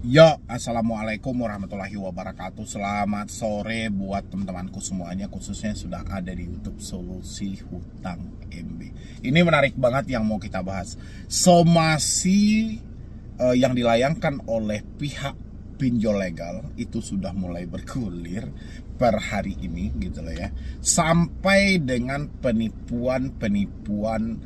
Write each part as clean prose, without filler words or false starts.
Yo, assalamualaikum warahmatullahi wabarakatuh. Selamat sore buat teman-temanku semuanya, khususnya sudah ada di YouTube Solusi Hutang MB. Ini menarik banget yang mau kita bahas. Somasi yang dilayangkan oleh pihak pinjol legal itu sudah mulai bergulir per hari ini gitu loh ya. Sampai dengan penipuan penjebolan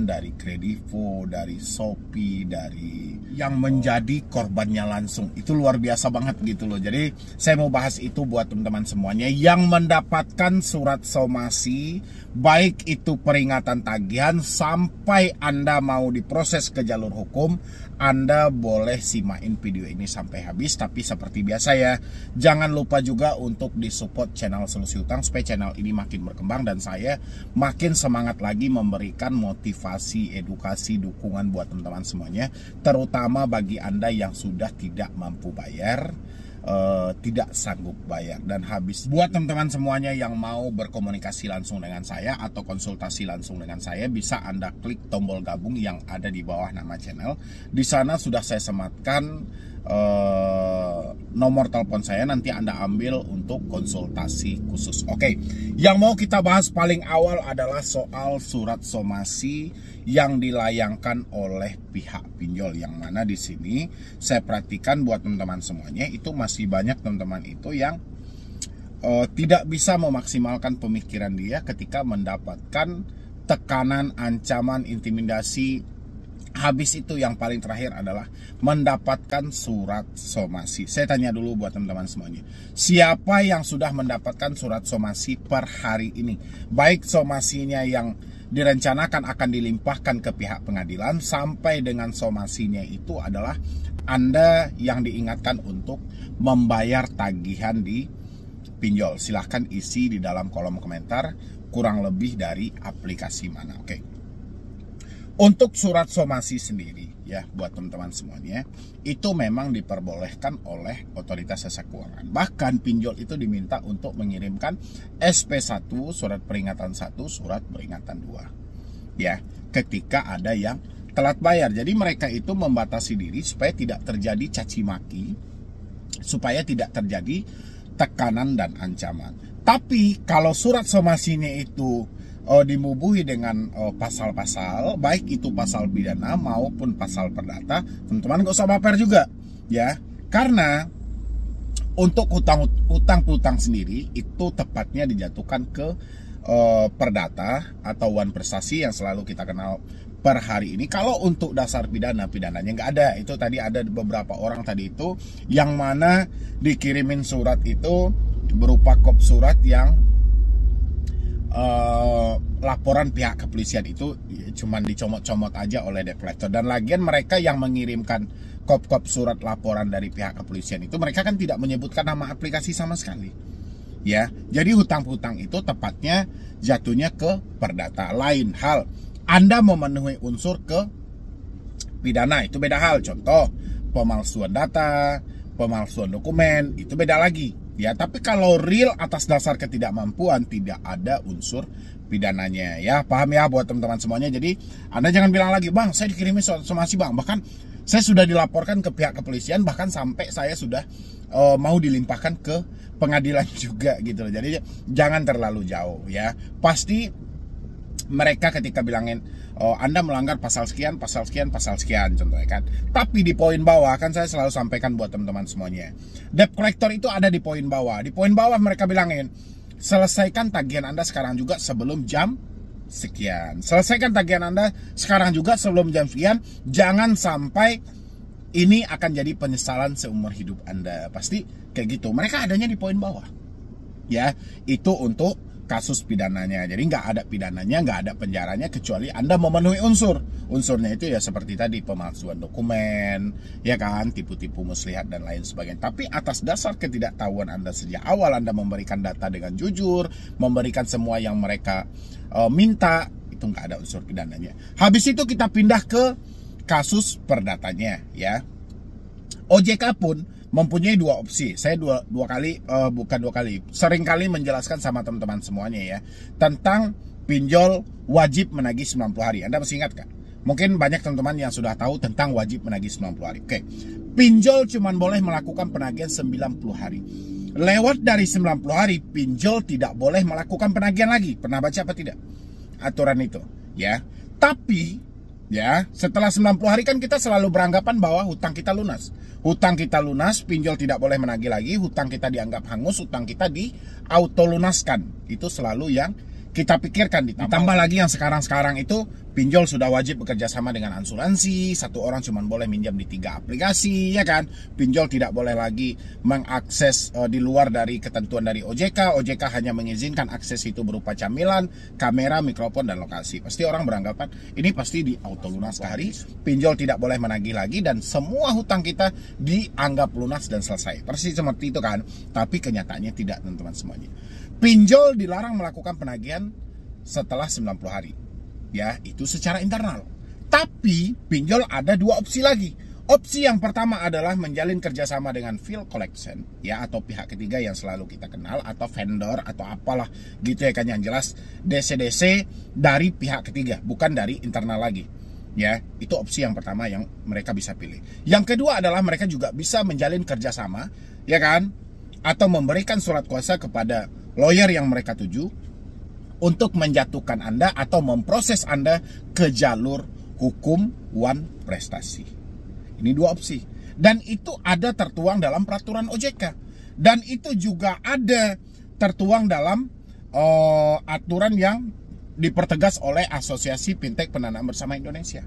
dari Kredivo, dari Shopee, dari yang menjadi korbannya langsung. Itu luar biasa banget gitu loh. Jadi saya mau bahas itu buat teman-teman semuanya yang mendapatkan surat somasi, baik itu peringatan tagihan sampai Anda mau diproses ke jalur hukum. Anda boleh simain video ini sampai habis. Tapi seperti biasa ya, jangan lupa juga untuk disupport channel Solusi Hutang supaya channel ini makin berkembang dan saya makin semangat lagi memberikan motivasi, edukasi, dukungan buat teman-teman semuanya, terutama bagi Anda yang sudah tidak mampu bayar, tidak sanggup bayar dan habis. Buat teman-teman semuanya yang mau berkomunikasi langsung dengan saya atau konsultasi langsung dengan saya, bisa Anda klik tombol gabung yang ada di bawah nama channel. Di sana sudah saya sematkan nomor telepon saya, nanti Anda ambil untuk konsultasi khusus. Oke, yang mau kita bahas paling awal adalah soal surat somasi yang dilayangkan oleh pihak pinjol, yang mana di sini saya perhatikan buat teman-teman semuanya itu masih banyak teman-teman itu yang tidak bisa memaksimalkan pemikiran dia ketika mendapatkan tekanan, ancaman, intimidasi. Habis itu yang paling terakhir adalah mendapatkan surat somasi. Saya tanya dulu buat teman-teman semuanya, siapa yang sudah mendapatkan surat somasi per hari ini? Baik somasinya yang direncanakan akan dilimpahkan ke pihak pengadilan, sampai dengan somasinya itu adalah Anda yang diingatkan untuk membayar tagihan di pinjol. Silahkan isi di dalam kolom komentar kurang lebih dari aplikasi mana. Oke. Untuk surat somasi sendiri ya buat teman-teman semuanya, itu memang diperbolehkan oleh otoritas jasa keuangan. Bahkan pinjol itu diminta untuk mengirimkan SP1, surat peringatan 1, surat peringatan 2 ya, ketika ada yang telat bayar. Jadi mereka itu membatasi diri supaya tidak terjadi caci maki, supaya tidak terjadi tekanan dan ancaman. Tapi kalau surat somasinya itu dimubuhi dengan pasal-pasal, baik itu pasal pidana maupun pasal perdata, teman-teman gak usah baper juga ya, karena untuk hutang sendiri itu tepatnya dijatuhkan ke perdata atau wan prestasi yang selalu kita kenal per hari ini. Kalau untuk dasar pidananya nggak ada. Itu tadi ada beberapa orang tadi itu yang mana dikirimin surat itu berupa kop surat yang laporan pihak kepolisian itu cuman dicomot-comot aja oleh debt collector. Dan lagian mereka yang mengirimkan kop-kop surat laporan dari pihak kepolisian itu mereka kan tidak menyebutkan nama aplikasi sama sekali ya. Jadi hutang-hutang itu tepatnya jatuhnya ke perdata. Lain hal Anda memenuhi unsur ke pidana, itu beda hal. Contoh pemalsuan data, pemalsuan dokumen, itu beda lagi ya. Tapi kalau real atas dasar ketidakmampuan, tidak ada unsur pidananya ya. Paham ya buat teman-teman semuanya. Jadi Anda jangan bilang lagi, "Bang, saya dikirimin somasi, Bang." Bahkan saya sudah dilaporkan ke pihak kepolisian, bahkan sampai saya sudah mau dilimpahkan ke pengadilan juga gitu loh. Jadi jangan terlalu jauh ya. Pasti mereka ketika bilangin Anda melanggar pasal sekian, pasal sekian, pasal sekian contohnya kan. Tapi di poin bawah kan saya selalu sampaikan buat teman-teman semuanya, debt collector itu ada di poin bawah. Di poin bawah mereka bilangin, selesaikan tagihan Anda sekarang juga sebelum jam sekian. Selesaikan tagihan Anda sekarang juga sebelum jam sekian. Jangan sampai ini akan jadi penyesalan seumur hidup Anda. Pasti kayak gitu. Mereka adanya di poin bawah ya. Itu untuk kasus pidananya. Jadi nggak ada pidananya, nggak ada penjaranya, kecuali Anda memenuhi unsurnya itu ya, seperti tadi pemalsuan dokumen ya kan, tipu-tipu muslihat dan lain sebagainya. Tapi atas dasar ketidaktahuan Anda sejak awal, Anda memberikan data dengan jujur, memberikan semua yang mereka minta, itu nggak ada unsur pidananya. Habis itu kita pindah ke kasus perdatanya ya. OJK pun mempunyai dua opsi. Saya sering kali menjelaskan sama teman-teman semuanya ya, tentang pinjol wajib menagih 90 hari. Anda masih ingat kan? Mungkin banyak teman-teman yang sudah tahu tentang wajib menagih 90 hari. Oke. Pinjol cuma boleh melakukan penagihan 90 hari. Lewat dari 90 hari, pinjol tidak boleh melakukan penagihan lagi. Pernah baca apa tidak aturan itu? Ya. Tapi ya, setelah 90 hari kan kita selalu beranggapan bahwa hutang kita lunas. Hutang kita lunas, pinjol tidak boleh menagih lagi, hutang kita dianggap hangus, hutang kita di auto lunaskan. Itu selalu yang kita pikirkan. Ditambah lagi yang sekarang-sekarang itu pinjol sudah wajib bekerja sama dengan asuransi, satu orang cuma boleh minjam di 3 aplikasi, ya kan? Pinjol tidak boleh lagi mengakses di luar dari ketentuan dari OJK. OJK hanya mengizinkan akses itu berupa camilan, kamera, mikrofon, dan lokasi. Pasti orang beranggapan ini pasti di auto lunas hari, pinjol tidak boleh menagih lagi, dan semua hutang kita dianggap lunas dan selesai. Persis seperti itu kan? Tapi kenyataannya tidak, teman-teman semuanya. Pinjol dilarang melakukan penagihan setelah 90 hari. Ya, itu secara internal. Tapi pinjol ada 2 opsi lagi. Opsi yang pertama adalah menjalin kerjasama dengan field collection, ya, atau pihak ketiga yang selalu kita kenal, atau vendor atau apalah gitu ya kan, yang jelas DC-DC dari pihak ketiga, bukan dari internal lagi. Ya, itu opsi yang pertama yang mereka bisa pilih. Yang kedua adalah mereka juga bisa menjalin kerjasama, ya kan, atau memberikan surat kuasa kepada lawyer yang mereka tuju untuk menjatuhkan Anda atau memproses Anda ke jalur hukum wan prestasi. Ini 2 opsi. Dan itu ada tertuang dalam peraturan OJK. Dan itu juga ada tertuang dalam aturan yang dipertegas oleh Asosiasi Fintech Pendanaan Bersama Indonesia.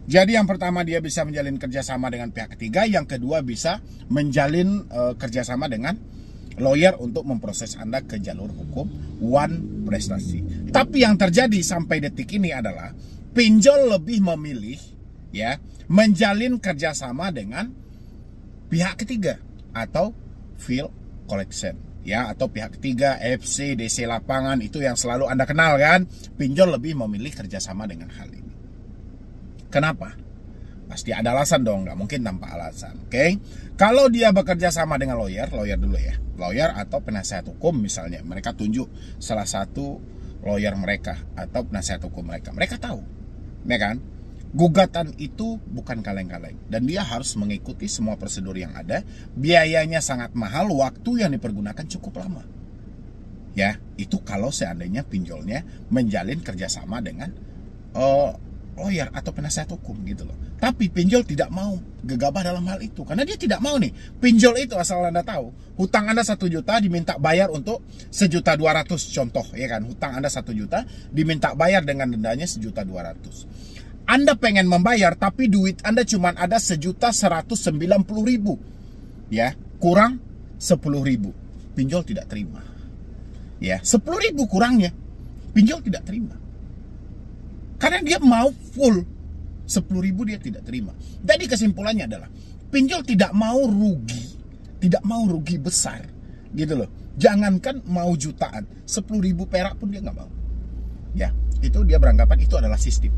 Jadi yang pertama dia bisa menjalin kerjasama dengan pihak ketiga, yang kedua bisa menjalin kerjasama dengan lawyer untuk memproses Anda ke jalur hukum wan prestasi. Tapi yang terjadi sampai detik ini adalah pinjol lebih memilih ya menjalin kerjasama dengan pihak ketiga atau field collection, ya, atau pihak ketiga, FC, DC lapangan, itu yang selalu Anda kenal kan. Pinjol lebih memilih kerjasama dengan hal ini. Kenapa? Pasti ada alasan dong, nggak mungkin tanpa alasan. Oke? Kalau dia bekerja sama dengan lawyer dulu ya, lawyer atau penasihat hukum misalnya, mereka tunjuk salah satu lawyer mereka atau penasihat hukum mereka, mereka tahu, ya kan? Gugatan itu bukan kaleng-kaleng, dan dia harus mengikuti semua prosedur yang ada. Biayanya sangat mahal, waktu yang dipergunakan cukup lama. Ya, itu kalau seandainya pinjolnya menjalin kerjasama dengan lawyer atau penasihat hukum gitu loh. Tapi pinjol tidak mau gegabah dalam hal itu, karena dia tidak mau nih. Pinjol itu asal Anda tahu, hutang Anda 1 juta diminta bayar untuk 1.200.000 contoh, ya kan? Hutang Anda 1 juta diminta bayar dengan dendanya 1.200.000. Anda pengen membayar tapi duit Anda cuma ada 1.190.000, ya, kurang 10.000. Pinjol tidak terima. Ya, 10.000 kurangnya, pinjol tidak terima. Karena dia mau full 10.000 dia tidak terima. Jadi kesimpulannya adalah pinjol tidak mau rugi besar, gitu loh. Jangankan mau jutaan, 10.000 perak pun dia nggak mau. Ya, itu dia beranggapan itu adalah sistem,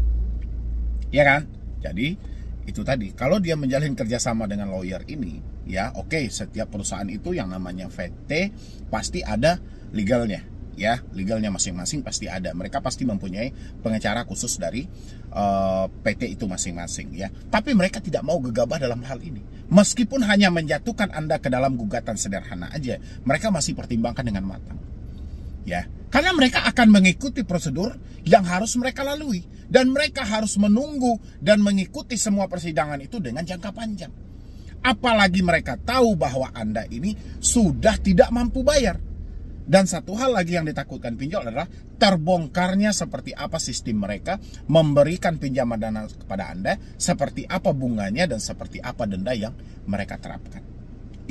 ya kan? Jadi itu tadi, kalau dia menjalin kerjasama dengan lawyer ini, ya oke, setiap perusahaan itu yang namanya VT pasti ada legalnya. Ya, legalnya masing-masing pasti ada. Mereka pasti mempunyai pengacara khusus dari PT itu masing-masing, ya. Tapi mereka tidak mau gegabah dalam hal ini. Meskipun hanya menjatuhkan Anda ke dalam gugatan sederhana aja, mereka masih pertimbangkan dengan matang. Ya, karena mereka akan mengikuti prosedur yang harus mereka lalui, dan mereka harus menunggu dan mengikuti semua persidangan itu dengan jangka panjang. Apalagi mereka tahu bahwa Anda ini sudah tidak mampu bayar. Dan satu hal lagi yang ditakutkan pinjol adalah terbongkarnya seperti apa sistem mereka memberikan pinjaman dana kepada Anda, seperti apa bunganya, dan seperti apa denda yang mereka terapkan.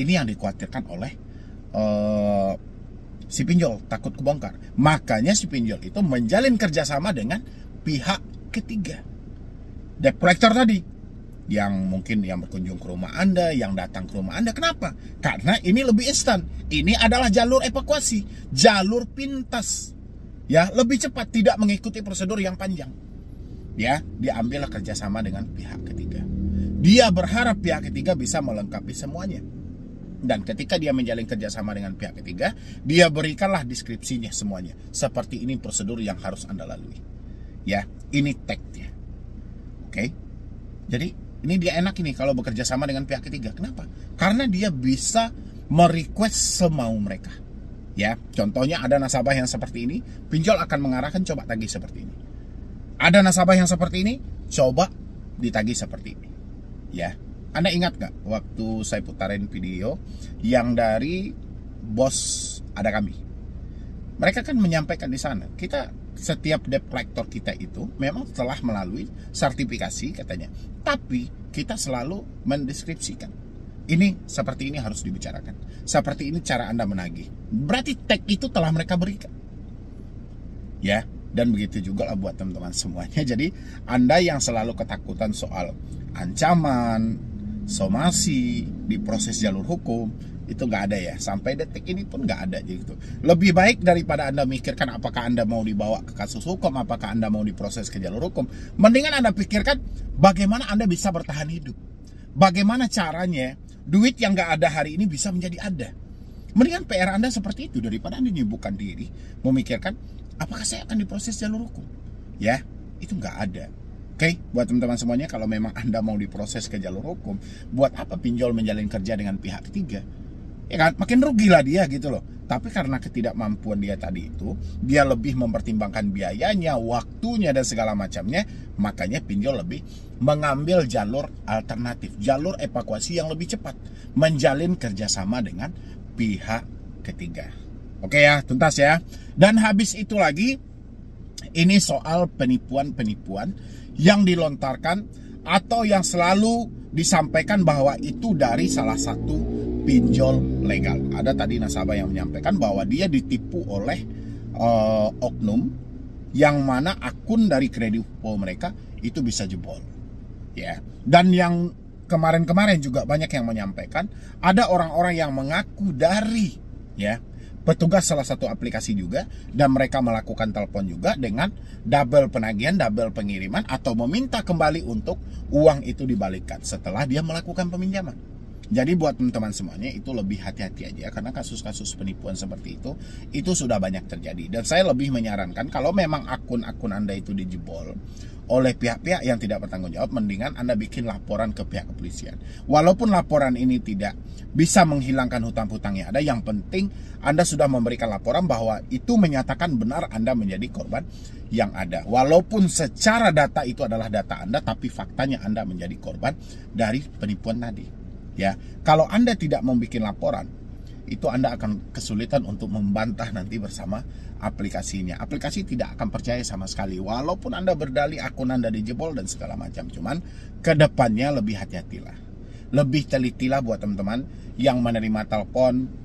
Ini yang dikhawatirkan oleh si pinjol, takut kebongkar. Makanya si pinjol itu menjalin kerjasama dengan pihak ketiga. Debt collector tadi, yang mungkin yang berkunjung ke rumah Anda, yang datang ke rumah Anda. Kenapa? Karena ini lebih instan. Ini adalah jalur evakuasi, jalur pintas. Ya, lebih cepat, tidak mengikuti prosedur yang panjang. Ya, diambillah kerjasama dengan pihak ketiga. Dia berharap pihak ketiga bisa melengkapi semuanya. Dan ketika dia menjalin kerjasama dengan pihak ketiga, dia berikanlah deskripsinya semuanya. Seperti ini prosedur yang harus Anda lalui. Ya, ini tagnya. Oke. Jadi ini dia enak ini kalau bekerja sama dengan pihak ketiga. Kenapa? Karena dia bisa merequest semau mereka. Ya, contohnya ada nasabah yang seperti ini, pinjol akan mengarahkan coba tagih seperti ini. Ada nasabah yang seperti ini, coba ditagih seperti ini. Ya, Anda ingat nggak waktu saya putarin video yang dari bos ada kami? Mereka kan menyampaikan di sana, kita setiap debt collector kita itu memang telah melalui sertifikasi katanya, tapi kita selalu mendeskripsikan ini seperti ini harus dibicarakan, seperti ini cara Anda menagih. Berarti tag itu telah mereka berikan, ya. Dan begitu juga lah buat teman-teman semuanya. Jadi Anda yang selalu ketakutan soal ancaman, somasi di proses jalur hukum, itu nggak ada ya. Sampai detik ini pun nggak ada gitu. Lebih baik daripada Anda mikirkan apakah Anda mau dibawa ke kasus hukum, apakah Anda mau diproses ke jalur hukum, mendingan Anda pikirkan bagaimana Anda bisa bertahan hidup. Bagaimana caranya duit yang nggak ada hari ini bisa menjadi ada. Mendingan PR Anda seperti itu daripada Anda menyibukkan diri memikirkan apakah saya akan diproses jalur hukum. Ya, itu nggak ada. Oke, buat teman-teman semuanya, kalau memang Anda mau diproses ke jalur hukum, buat apa pinjol menjalin kerja dengan pihak ketiga? Ya kan, makin rugilah dia gitu loh. Tapi karena ketidakmampuan dia tadi itu, dia lebih mempertimbangkan biayanya, waktunya, dan segala macamnya, makanya pinjol lebih mengambil jalur alternatif, jalur evakuasi yang lebih cepat, menjalin kerjasama dengan pihak ketiga. Oke ya, tuntas ya. Dan habis itu lagi, ini soal penipuan-penipuan yang dilontarkan atau yang selalu disampaikan bahwa itu dari salah satu pinjol legal. Ada tadi nasabah yang menyampaikan bahwa dia ditipu oleh oknum yang mana akun dari kredivo mereka itu bisa jebol. Ya. Dan yang kemarin-kemarin juga banyak yang menyampaikan ada orang-orang yang mengaku dari petugas salah satu aplikasi juga, dan mereka melakukan telepon juga dengan double penagihan, double pengiriman, atau meminta kembali untuk uang itu dibalikkan setelah dia melakukan peminjaman. Jadi buat teman-teman semuanya itu lebih hati-hati aja, karena kasus-kasus penipuan seperti itu sudah banyak terjadi. Dan saya lebih menyarankan kalau memang akun-akun Anda itu dijebol oleh pihak-pihak yang tidak bertanggung jawab, mendingan Anda bikin laporan ke pihak kepolisian. Walaupun laporan ini tidak bisa menghilangkan hutang-hutang yang ada, yang penting Anda sudah memberikan laporan bahwa itu menyatakan benar Anda menjadi korban yang ada. Walaupun secara data itu adalah data Anda, tapi faktanya Anda menjadi korban dari penipuan tadi. Ya, kalau Anda tidak membuat laporan, itu Anda akan kesulitan untuk membantah nanti bersama aplikasinya. Aplikasi tidak akan percaya sama sekali, walaupun Anda berdalih akun Anda dijebol dan segala macam. Cuman kedepannya lebih hati-hatilah, lebih telitilah buat teman-teman yang menerima telepon,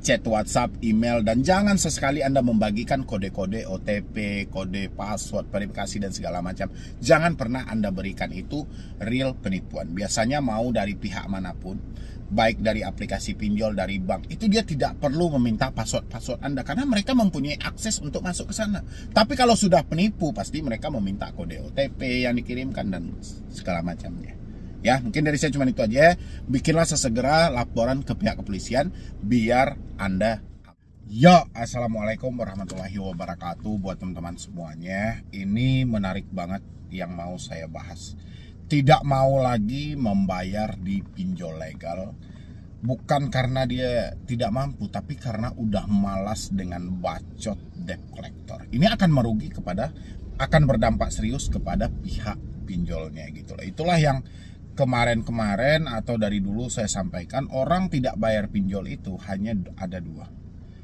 chat WhatsApp, email, dan jangan sesekali Anda membagikan kode-kode OTP, kode password, verifikasi, dan segala macam. Jangan pernah Anda berikan itu real penipuan. Biasanya mau dari pihak manapun, baik dari aplikasi pinjol, dari bank, itu dia tidak perlu meminta password Anda karena mereka mempunyai akses untuk masuk ke sana. Tapi kalau sudah penipu, pasti mereka meminta kode OTP yang dikirimkan dan segala macamnya. Ya, mungkin dari saya cuma itu aja. Bikinlah sesegera laporan ke pihak kepolisian biar Anda. Ya, assalamualaikum warahmatullahi wabarakatuh buat teman-teman semuanya. Ini menarik banget yang mau saya bahas. Tidak mau lagi membayar di pinjol legal, bukan karena dia tidak mampu, tapi karena udah malas dengan bacot debt collector. Ini akan merugi akan berdampak serius kepada pihak pinjolnya gitu loh. Itulah yang kemarin-kemarin atau dari dulu saya sampaikan, orang tidak bayar pinjol itu hanya ada dua.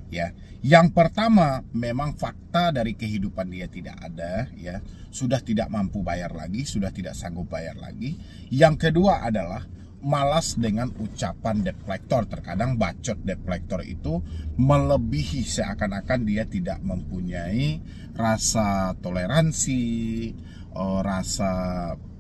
Ya, yang pertama memang fakta dari kehidupan dia tidak ada, ya, sudah tidak mampu bayar lagi, sudah tidak sanggup bayar lagi. Yang kedua adalah malas dengan ucapan debt collector. Terkadang bacot debt collector itu melebihi, seakan-akan dia tidak mempunyai rasa toleransi, rasa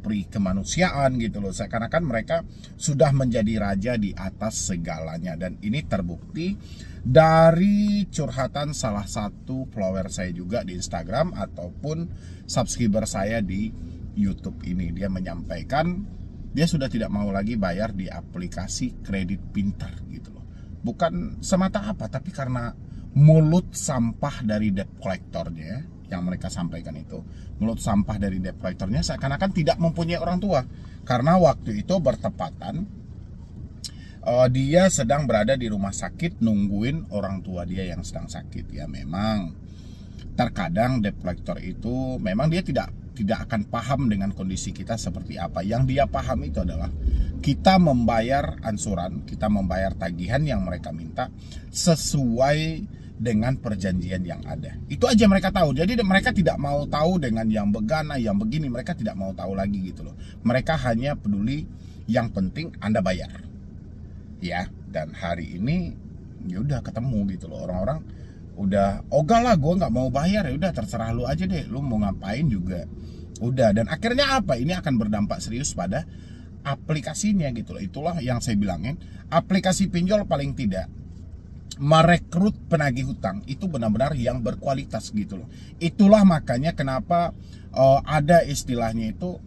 kemanusiaan gitu loh. Seakan-akan mereka sudah menjadi raja di atas segalanya. Dan ini terbukti dari curhatan salah satu follower saya juga di Instagram ataupun subscriber saya di YouTube ini. Dia menyampaikan dia sudah tidak mau lagi bayar di aplikasi kredit pintar gitu loh. Bukan semata apa, tapi karena mulut sampah dari debt collectornya, yang mereka sampaikan itu, mulut sampah dari debt collectornya seakan-akan tidak mempunyai orang tua. Karena waktu itu bertepatan dia sedang berada di rumah sakit nungguin orang tua dia yang sedang sakit. Ya memang terkadang debt collector itu memang dia tidak akan paham dengan kondisi kita seperti apa. Yang dia paham itu adalah kita membayar ansuran, kita membayar tagihan yang mereka minta sesuai dengan perjanjian yang ada. Itu aja mereka tahu. Jadi mereka tidak mau tahu dengan yang begana, yang begini, mereka tidak mau tahu lagi gitu loh. Mereka hanya peduli yang penting Anda bayar. Ya, dan hari ini ya udah ketemu gitu loh, orang-orang udah ogah lah, gue nggak mau bayar, ya udah terserah lu aja deh, lu mau ngapain juga udah. Dan akhirnya apa, ini akan berdampak serius pada aplikasinya gitu loh. Itulah yang saya bilangin, aplikasi pinjol paling tidak merekrut penagih hutang itu benar-benar yang berkualitas gitu loh. Itulah makanya kenapa ada istilahnya itu,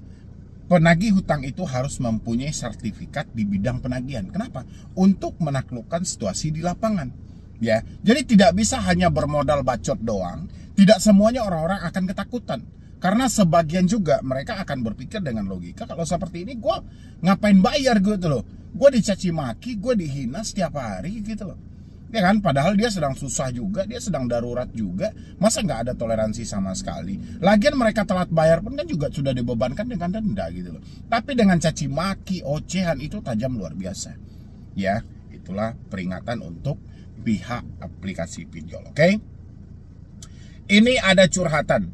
penagih hutang itu harus mempunyai sertifikat di bidang penagihan. Kenapa? Untuk menaklukkan situasi di lapangan. Ya, jadi tidak bisa hanya bermodal bacot doang. Tidak semuanya orang-orang akan ketakutan. Karena sebagian juga mereka akan berpikir dengan logika, kalau seperti ini gue ngapain bayar gitu loh. Gue dicaci maki, gue dihina setiap hari gitu loh. Ya kan, padahal dia sedang susah juga, dia sedang darurat juga. Masa nggak ada toleransi sama sekali? Lagian mereka telat bayar pun kan juga sudah dibebankan dengan denda gitu loh. Tapi dengan caci maki, ocehan itu tajam luar biasa. Ya, itulah peringatan untuk pihak aplikasi pinjol. Oke? Ini ada curhatan.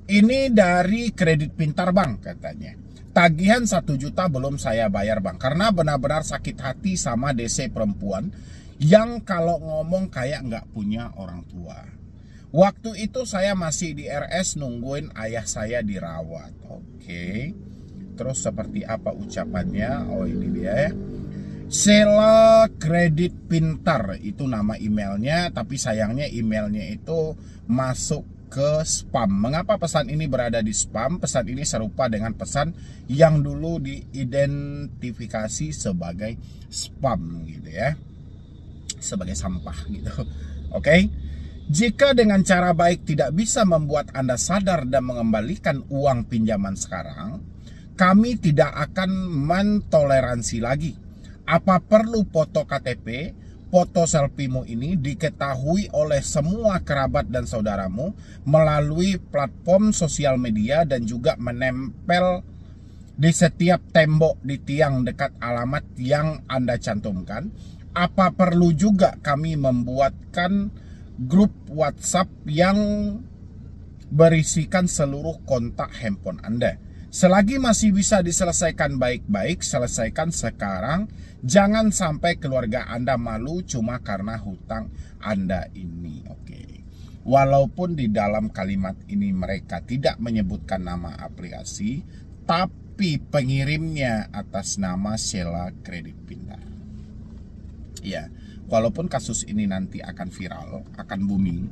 Ini dari Kredit Pintar Bang katanya. Tagihan 1 juta belum saya bayar Bang, karena benar-benar sakit hati sama DC perempuan yang kalau ngomong kayak nggak punya orang tua. Waktu itu saya masih di RS nungguin ayah saya dirawat. Oke. Terus seperti apa ucapannya? Oh ini dia ya. Sheila Kredit Pintar itu nama emailnya, tapi sayangnya emailnya itu masuk ke spam. Mengapa pesan ini berada di spam? Pesan ini serupa dengan pesan yang dulu diidentifikasi sebagai spam gitu ya, sebagai sampah gitu. Oke. Jika dengan cara baik tidak bisa membuat Anda sadar dan mengembalikan uang pinjaman sekarang, kami tidak akan mentoleransi lagi. Apa perlu foto KTP, foto selfie-mu ini diketahui oleh semua kerabat dan saudaramu melalui platform sosial media dan juga menempel di setiap tembok di tiang dekat alamat yang Anda cantumkan? Apa perlu juga kami membuatkan grup WhatsApp yang berisikan seluruh kontak handphone Anda? Selagi masih bisa diselesaikan baik-baik, selesaikan sekarang. Jangan sampai keluarga Anda malu cuma karena hutang Anda ini. Oke. Walaupun di dalam kalimat ini mereka tidak menyebutkan nama aplikasi, tapi pengirimnya atas nama Sheila Kredit Pintar. Ya, walaupun kasus ini nanti akan viral, akan booming,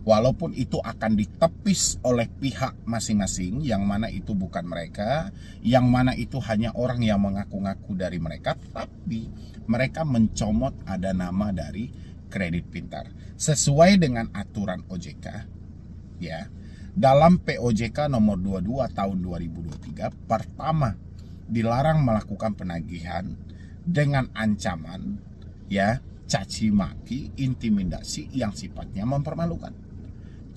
walaupun itu akan ditepis oleh pihak masing-masing, yang mana itu bukan mereka, yang mana itu hanya orang yang mengaku-ngaku dari mereka, tapi mereka mencomot ada nama dari Kredit Pintar. Sesuai dengan aturan OJK, ya, dalam POJK nomor 22 tahun 2023, pertama, dilarang melakukan penagihan dengan ancaman, ya, caci maki, intimidasi yang sifatnya mempermalukan.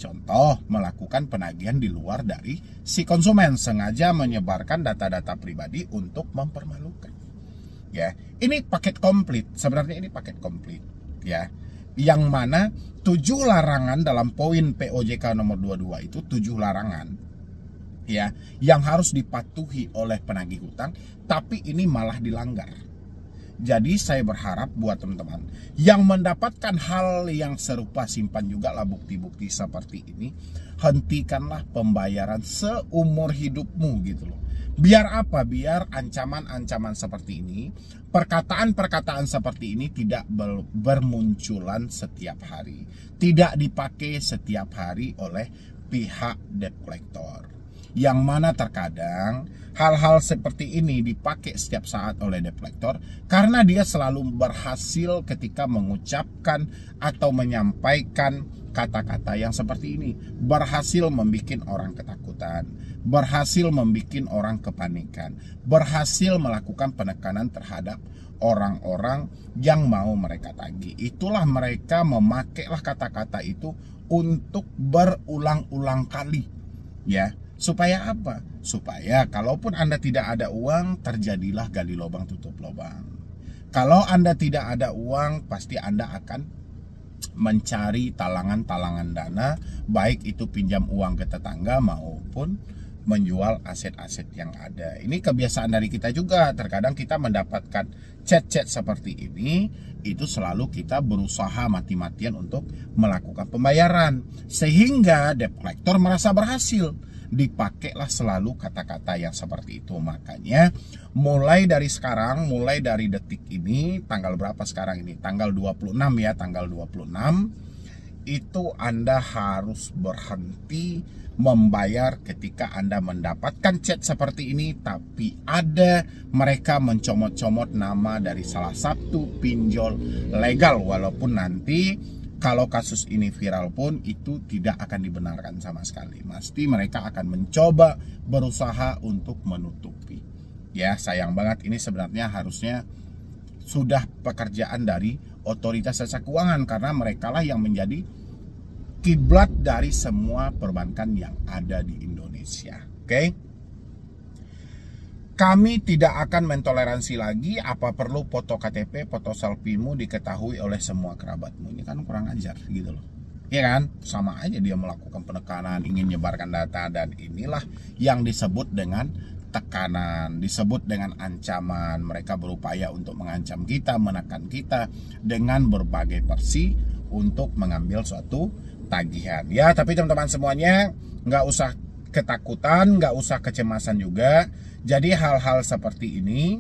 Contoh, melakukan penagihan di luar dari si konsumen, sengaja menyebarkan data-data pribadi untuk mempermalukan. Ya, ini paket komplit. Sebenarnya ini paket komplit, ya. Yang mana 7 larangan dalam poin POJK nomor 22 itu 7 larangan, ya, yang harus dipatuhi oleh penagih hutang, tapi ini malah dilanggar. Jadi saya berharap buat teman-teman yang mendapatkan hal yang serupa, simpan juga lah bukti-bukti seperti ini. Hentikanlah pembayaran seumur hidupmu gitu loh. Biar apa? Biar ancaman-ancaman seperti ini, perkataan-perkataan seperti ini tidak bermunculan setiap hari. Tidak dipakai setiap hari oleh pihak debt collector. Yang mana terkadang hal-hal seperti ini dipakai setiap saat oleh debt collector karena dia selalu berhasil ketika mengucapkan atau menyampaikan kata-kata yang seperti ini. Berhasil membuat orang ketakutan, berhasil membuat orang kepanikan, berhasil melakukan penekanan terhadap orang-orang yang mau mereka tagih. Itulah mereka memakailah kata-kata itu untuk berulang-ulang kali, ya. Supaya apa? Supaya kalaupun Anda tidak ada uang, terjadilah gali lubang tutup lubang. Kalau Anda tidak ada uang, pasti Anda akan mencari talangan-talangan dana, baik itu pinjam uang ke tetangga maupun menjual aset-aset yang ada. Ini kebiasaan dari kita juga. Terkadang kita mendapatkan chat-chat seperti ini, itu selalu kita berusaha mati-matian untuk melakukan pembayaran. Sehingga debt collector merasa berhasil. Dipakailah selalu kata-kata yang seperti itu. Makanya mulai dari sekarang, mulai dari detik ini, tanggal berapa sekarang ini? Tanggal 26 ya, tanggal 26. Itu Anda harus berhenti membayar ketika Anda mendapatkan chat seperti ini, tapi ada mereka mencomot-comot nama dari salah satu pinjol legal. Walaupun nanti kalau kasus ini viral pun itu tidak akan dibenarkan sama sekali. Pasti mereka akan mencoba berusaha untuk menutupi. Ya, sayang banget, ini sebenarnya harusnya sudah pekerjaan dari otoritas jasa keuangan karena mereka lah yang menjadi kiblat dari semua perbankan yang ada di Indonesia. Oke? Kami tidak akan mentoleransi lagi apa perlu foto KTP, foto selfie-mu diketahui oleh semua kerabatmu. Ini kan kurang ajar gitu loh. Iya kan? Sama aja dia melakukan penekanan, ingin menyebarkan data, dan inilah yang disebut dengan tekanan, disebut dengan ancaman. Mereka berupaya untuk mengancam kita, menekan kita dengan berbagai versi untuk mengambil suatu tagihan. Ya, tapi teman-teman semuanya nggak usah ketakutan, nggak usah kecemasan juga. Jadi hal-hal seperti ini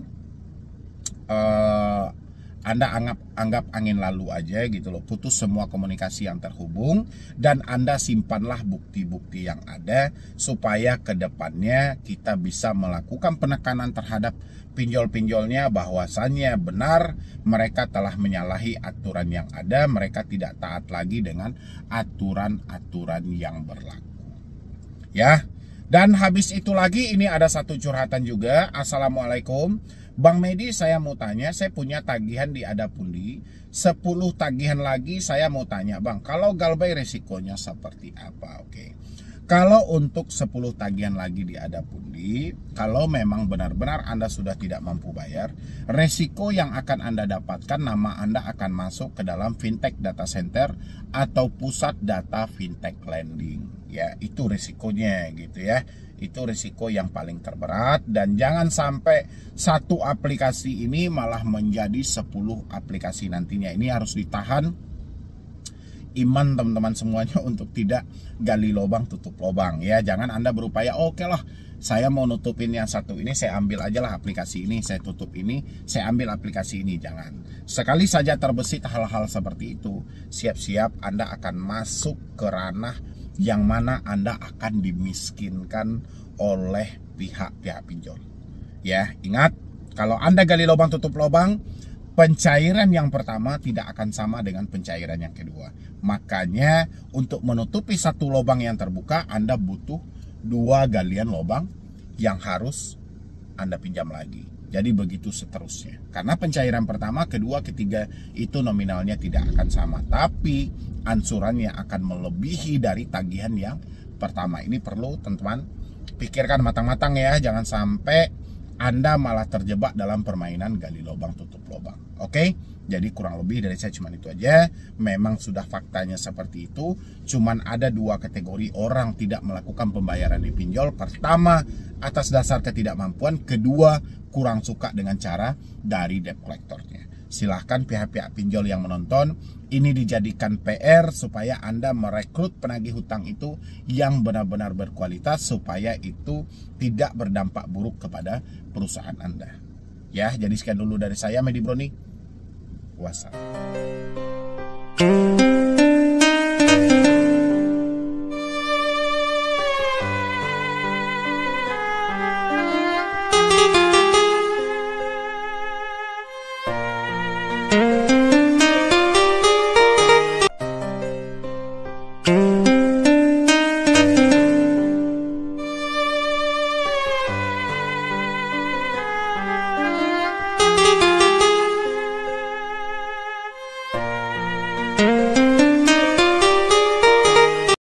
Anda anggap angin lalu aja gitu loh. Putus semua komunikasi yang terhubung dan Anda simpanlah bukti-bukti yang ada supaya kedepannya kita bisa melakukan penekanan terhadap pinjol-pinjolnya bahwasannya benar mereka telah menyalahi aturan yang ada, mereka tidak taat lagi dengan aturan-aturan yang berlaku. Ya. Dan habis itu lagi ini ada satu curhatan juga. Assalamualaikum Bang Medi, saya mau tanya, saya punya tagihan di Adapundi 10 tagihan lagi. Saya mau tanya Bang, kalau galbay resikonya seperti apa? Oke. Kalau untuk 10 tagihan lagi di Adapundi, kalau memang benar-benar Anda sudah tidak mampu bayar, resiko yang akan Anda dapatkan, nama Anda akan masuk ke dalam fintech data center atau pusat data fintech lending. Ya, itu risikonya gitu ya. Itu risiko yang paling terberat, dan jangan sampai satu aplikasi ini malah menjadi 10 aplikasi nantinya. Ini harus ditahan iman teman-teman semuanya untuk tidak gali lubang tutup lubang ya. Jangan Anda berupaya oke lah, saya mau nutupin yang satu ini, saya ambil aja lah aplikasi ini, saya tutup ini, saya ambil aplikasi ini. Jangan. Sekali saja terbesit hal-hal seperti itu, siap-siap Anda akan masuk ke ranah yang mana Anda akan dimiskinkan oleh pihak-pihak pinjol. Ya, ingat, kalau Anda gali lubang tutup lubang, pencairan yang pertama tidak akan sama dengan pencairan yang kedua. Makanya untuk menutupi satu lubang yang terbuka, Anda butuh 2 galian lubang yang harus Anda pinjam lagi. Jadi begitu seterusnya. Karena pencairan pertama, kedua, ketiga itu nominalnya tidak akan sama, tapi ansurannya akan melebihi dari tagihan yang pertama. Ini perlu teman-teman pikirkan matang-matang ya. Jangan sampai Anda malah terjebak dalam permainan gali lubang tutup lubang. Oke? Jadi kurang lebih dari saya cuma itu aja. Memang sudah faktanya seperti itu. Cuman ada 2 kategori orang tidak melakukan pembayaran di pinjol. Pertama, atas dasar ketidakmampuan. Kedua, kurang suka dengan cara dari debt collectornya. Silahkan pihak-pihak pinjol yang menonton, ini dijadikan PR supaya Anda merekrut penagih hutang itu yang benar-benar berkualitas, supaya itu tidak berdampak buruk kepada perusahaan Anda. Ya, jadi sekian dulu dari saya, Medi Broni. Wassalam.